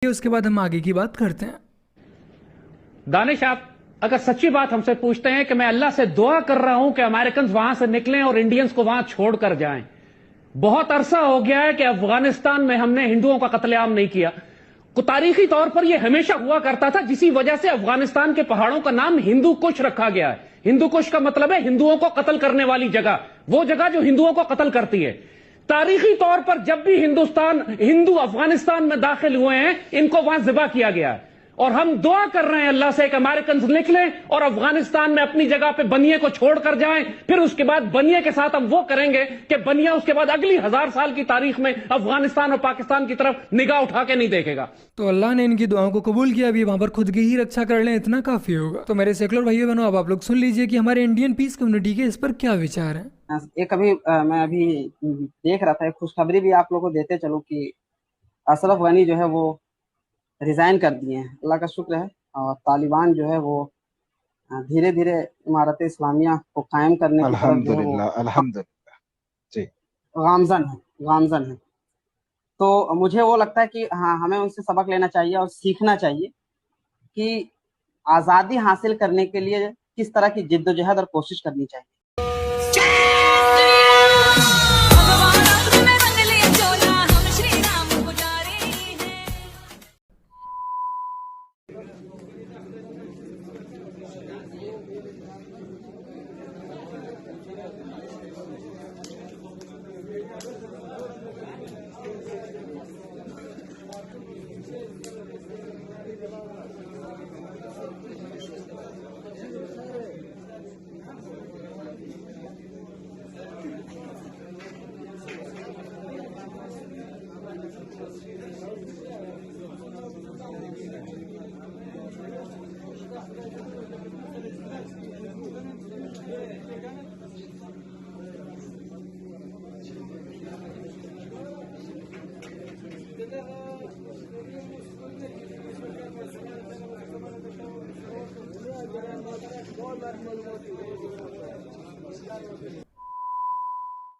उसके बाद हम आगे की बात करते हैं। दानिश, आप अगर सच्ची बात हमसे पूछते हैं कि मैं अल्लाह से दुआ कर रहा हूं कि अमेरिकन वहां से निकलें और इंडियंस को वहां छोड़कर जाएं। बहुत अरसा हो गया है कि अफगानिस्तान में हमने हिंदुओं का कत्लेआम नहीं किया। तारीखी तौर पर यह हमेशा हुआ करता था, जिसी वजह से अफगानिस्तान के पहाड़ों का नाम हिंदू कुश रखा गया है। हिंदू कुश का मतलब है हिंदुओं को कत्ल करने वाली जगह, वो जगह जो हिंदुओं को कत्ल करती है। तारीखी तौर पर जब भी हिंदू अफगानिस्तान में दाखिल हुए हैं, इनको वहां जिबा किया गया है। और हम दुआ कर रहे हैं अल्लाह से कि अमेरिकन निकलें और अफगानिस्तान में अपनी जगह पे बनिए को छोड़कर जाएं। फिर उसके बाद बनिए के साथ हम वो करेंगे कि बनिया उसके बाद अगली 1000 साल की तारीख में अफगानिस्तान और पाकिस्तान की तरफ निगाह उठा के नहीं देखेगा। तो अल्लाह ने इनकी दुआओं को कबूल किया, अभी वहां पर खुद की ही रक्षा कर लें, इतना काफी होगा। तो मेरे सेकुलर भाइयों बहनों, अब आप लोग सुन लीजिए कि हमारे इंडियन पीस कम्युनिटी के इस पर क्या विचार है। एक मैं अभी देख रहा था, एक खुशखबरी भी आप लोगों को देते चलूं कि अशरफ गनी जो है वो रिजाइन कर दिए हैं। अल्लाह का शुक्र है। और तालिबान जो है वो धीरे धीरे इमारत इस्लामिया को कायम करने की तरफ जो है वो अल्हम्दुलिल्लाह जी गामजन है। तो मुझे वो लगता है कि हाँ, हमें उनसे सबक लेना चाहिए और सीखना चाहिए कि आज़ादी हासिल करने के लिए किस तरह की जिद्दोजहद और कोशिश करनी चाहिए।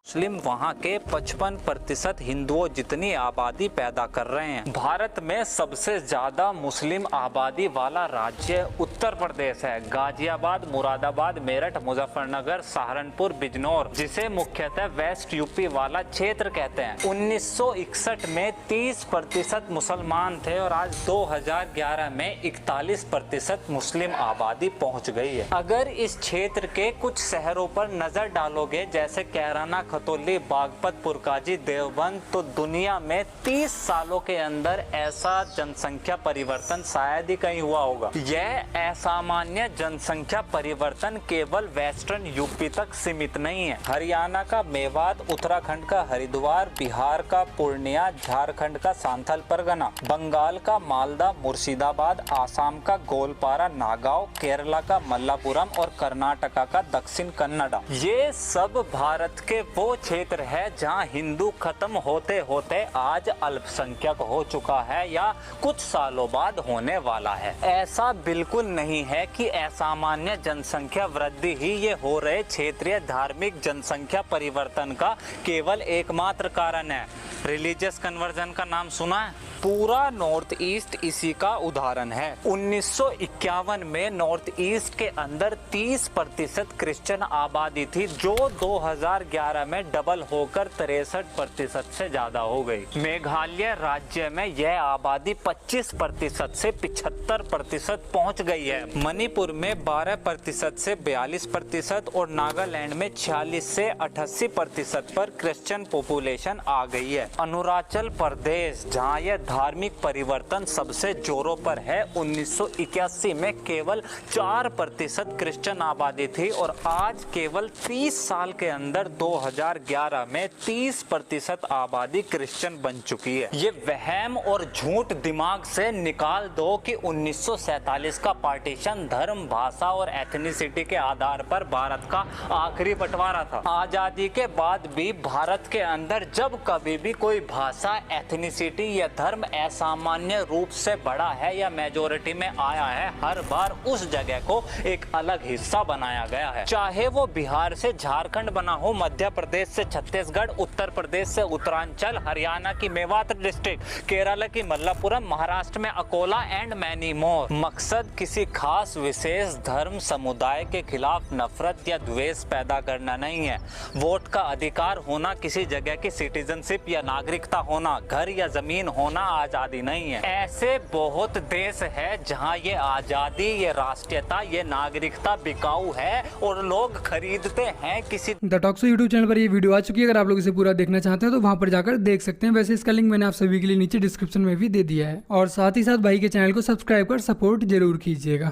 मुस्लिम वहाँ के 55% हिंदुओं जितनी आबादी पैदा कर रहे हैं। भारत में सबसे ज्यादा मुस्लिम आबादी वाला राज्य उत्तर प्रदेश है। गाजियाबाद, मुरादाबाद, मेरठ, मुजफ्फरनगर, सहारनपुर, बिजनौर, जिसे मुख्यतः वेस्ट यूपी वाला क्षेत्र कहते हैं। 1961 में 30% मुसलमान थे और आज 2011 में 41% मुस्लिम आबादी पहुँच गई है। अगर इस क्षेत्र के कुछ शहरों पर नजर डालोगे, जैसे कैराना, खतौली, बागपत, पुरकाजी, देवबंद, तो दुनिया में 30 सालों के अंदर ऐसा जनसंख्या परिवर्तन शायद ही कहीं हुआ होगा। यह असामान्य जनसंख्या परिवर्तन केवल वेस्टर्न यूपी तक सीमित नहीं है। हरियाणा का मेवात, उत्तराखंड का हरिद्वार, बिहार का पूर्णिया, झारखंड का सांथल परगना, बंगाल का मालदा, मुर्शिदाबाद, आसाम का गोलपारा, नागांव, केरला का मल्लापुरम और कर्नाटका का दक्षिण कन्नड़ा, ये सब भारत के वो क्षेत्र है जहां हिंदू खत्म होते होते आज अल्पसंख्यक हो चुका है या कुछ सालों बाद होने वाला है। ऐसा बिल्कुल नहीं है कि असामान्य जनसंख्या वृद्धि ही ये हो रहे क्षेत्रीय धार्मिक जनसंख्या परिवर्तन का केवल एकमात्र कारण है। रिलीजियस कन्वर्जन का नाम सुना है? पूरा नॉर्थ ईस्ट इसी का उदाहरण है। 1951 में नॉर्थ ईस्ट के अंदर 30% क्रिश्चियन आबादी थी, जो 2011 में डबल होकर 63% से ज्यादा हो गई। मेघालय राज्य में यह आबादी 25% से 75% पहुंच गई है। मणिपुर में 12% से 42% और नागालैंड में 46 से 88% पर क्रिश्चियन पॉपुलेशन आ गई है। अरुणाचल प्रदेश, जहां यह धार्मिक परिवर्तन सबसे जोरों पर है, 1981 में केवल 4% क्रिश्चियन आबादी थी और आज केवल 30 साल के अंदर 2011 में 30% आबादी क्रिश्चियन बन चुकी है। ये वहम और झूठ दिमाग से निकाल दो कि 1947 का पार्टीशन धर्म, भाषा और एथनिसिटी के आधार पर भारत का आखिरी बंटवारा था। आजादी के बाद भी भारत के अंदर जब कभी भी कोई भाषा, एथनिसिटी या धर्म धर्म असामान्य रूप से बढ़ा है या मेजोरिटी में आया है, हर बार उस जगह को एक अलग हिस्सा बनाया गया है। चाहे वो बिहार से झारखंड बना हो, मध्य प्रदेश से छत्तीसगढ़, उत्तर प्रदेश से उत्तरांचल, हरियाणा की मेवात डिस्ट्रिक्ट, केरला की मल्लापुरम, महाराष्ट्र में अकोला एंड मैनी मोर। मकसद किसी खास विशेष धर्म समुदाय के खिलाफ नफरत या द्वेष पैदा करना नहीं है। वोट का अधिकार होना, किसी जगह की सिटीजनशिप या नागरिकता होना, घर या जमीन होना आजादी नहीं है। ऐसे बहुत देश है जहां ये आजादी, ये राष्ट्रीयता, ये नागरिकता बिकाऊ है और लोग खरीदते हैं किसी। द टॉक्सो यूट्यूब चैनल पर ये वीडियो आ चुकी है। अगर आप लोग इसे पूरा देखना चाहते हैं तो वहां पर जाकर देख सकते हैं। वैसे इसका लिंक मैंने आप सभी के लिए नीचे डिस्क्रिप्शन में भी दे दिया है। और साथ ही साथ भाई के चैनल को सब्सक्राइब कर सपोर्ट जरूर कीजिएगा।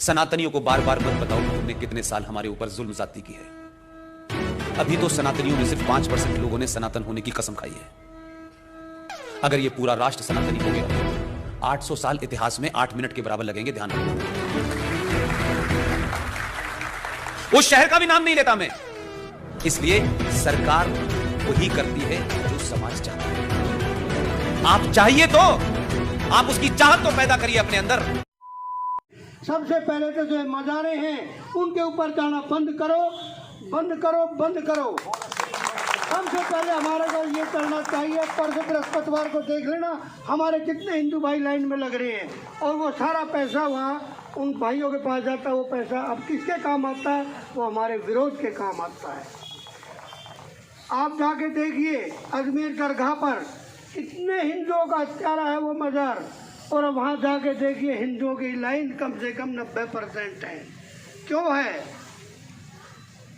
सनातनियों को बार बार मत बताओ कि तुमने कितने साल हमारे ऊपर जुल्म ज्यादती की है। अभी तो सनातनियों में सिर्फ 5% लोगों ने सनातन होने की कसम खाई है। अगर ये पूरा राष्ट्र सनातनी हो गया तो 800 साल इतिहास में 8 मिनट के बराबर लगेंगे। ध्यान रखो, उस शहर का भी नाम नहीं लेता मैं। इसलिए सरकार वही करती है जो समाज चाहता है। आप चाहिए तो आप उसकी चाहत तो पैदा करिए अपने अंदर। सबसे पहले तो जो मजारे हैं उनके ऊपर जाना बंद करो, बंद करो, बंद करो। सबसे पहले हमारे को ये करना चाहिए। परसों बृहस्पतिवार को देख लेना हमारे कितने हिंदू भाई लाइन में लग रहे हैं और वो सारा पैसा वहाँ उन भाइयों के पास जाता है। वो पैसा अब किसके काम आता है? वो हमारे विरोध के काम आता है। आप जाके देखिए अजमेर दरगाह पर कितने हिंदुओं का हत्यारा है वो मज़ार, और वहाँ जाके देखिए हिंदुओं की लाइन कम से कम 90% है। क्यों है?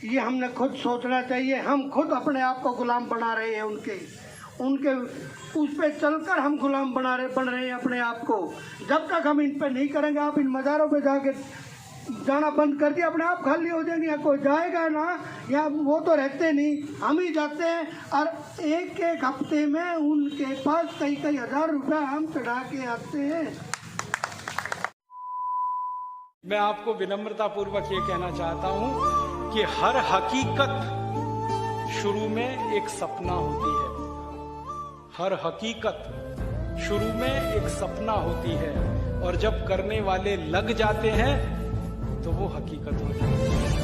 ये हमने खुद सोचना चाहिए। हम खुद अपने आप को गुलाम बना रहे हैं उनके उस पे चलकर हम गुलाम बन रहे हैं अपने आप को। जब तक हम इन पे नहीं करेंगे, आप इन मज़ारों पे जाके जाना बंद कर दिया, अपने आप खाली हो जाएंगे। या कोई जाएगा ना, या वो तो रहते नहीं, हम ही जाते हैं। और एक एक हफ्ते में उनके पास कई कई हजार रुपया हम चढ़ा के आते हैं। मैं आपको विनम्रतापूर्वक ये कहना चाहता हूँ कि हर हकीकत शुरू में एक सपना होती है। हर हकीकत शुरू में एक सपना होती है और जब करने वाले लग जाते हैं तो वो हकीकत होती है।